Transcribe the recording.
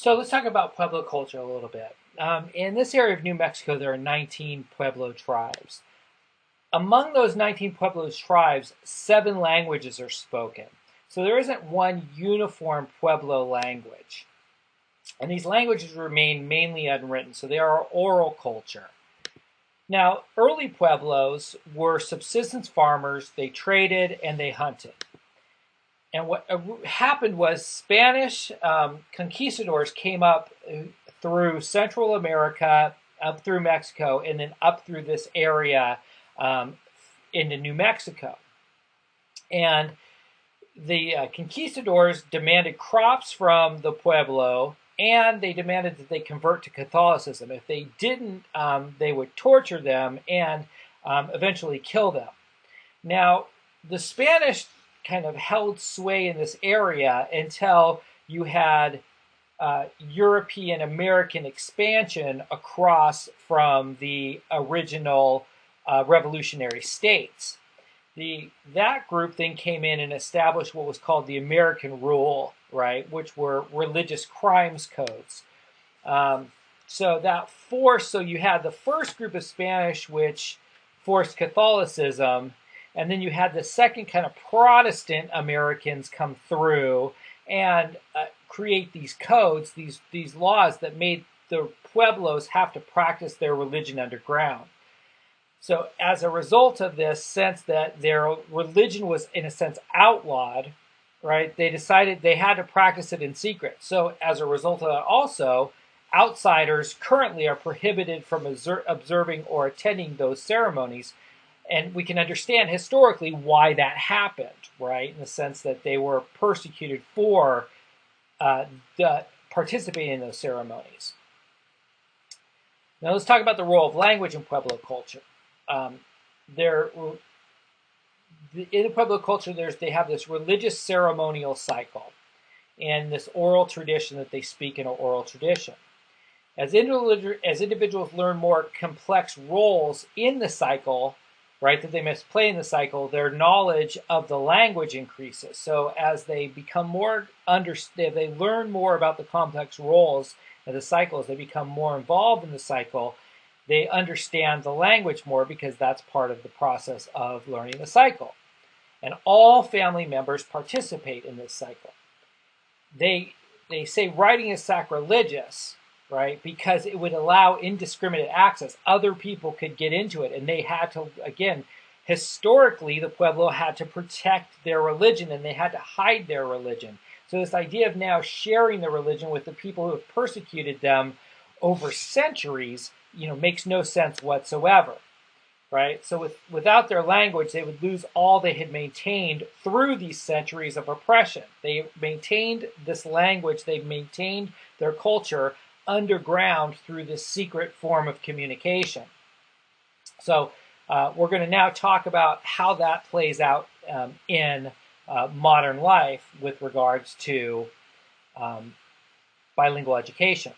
So let's talk about Pueblo culture a little bit. In this area of New Mexico, there are 19 Pueblo tribes. Among those 19 Pueblo tribes, 7 languages are spoken. So there isn't one uniform Pueblo language. And these languages remain mainly unwritten, so they are oral culture. Now, early Pueblos were subsistence farmers. They traded and they hunted. And what happened was Spanish conquistadors came up through Central America, up through Mexico, and then up through this area into New Mexico. And the conquistadors demanded crops from the Pueblo, and they demanded that they convert to Catholicism. If they didn't, they would torture them and eventually kill them. Now, the Spanish kind of held sway in this area until you had European American expansion across from the original revolutionary states. That group then came in and established what was called the American Rule, right, which were religious crimes codes. So you had the first group of Spanish, which forced Catholicism, and then you had the second kind of Protestant Americans come through and create these codes, these laws that made the Pueblos have to practice their religion underground. So as a result of this sense that their religion was, in a sense, outlawed, right, they decided they had to practice it in secret. So as a result of that also, outsiders currently are prohibited from observing or attending those ceremonies. And we can understand historically why that happened, right, in the sense that they were persecuted for participating in those ceremonies. Now let's talk about the role of language in Pueblo culture. In the Pueblo culture, they have this religious ceremonial cycle and this oral tradition that they speak in an oral tradition. As individuals learn more complex roles in the cycle, right, that they must play in the cycle, their knowledge of the language increases. So as they become more they learn more about the complex roles of the cycle, as they become more involved in the cycle, they understand the language more because that's part of the process of learning the cycle. And all family members participate in this cycle. They say writing is sacrilegious, right, because it would allow indiscriminate access. Other people could get into it, and they had to, again, historically, the Pueblo had to protect their religion, and they had to hide their religion. So this idea of now sharing the religion with the people who have persecuted them over centuries, makes no sense whatsoever, right? So without their language, they would lose all they had maintained through these centuries of oppression. They maintained this language, they maintained their culture underground through this secret form of communication. So we're going to now talk about how that plays out in modern life with regards to bilingual education.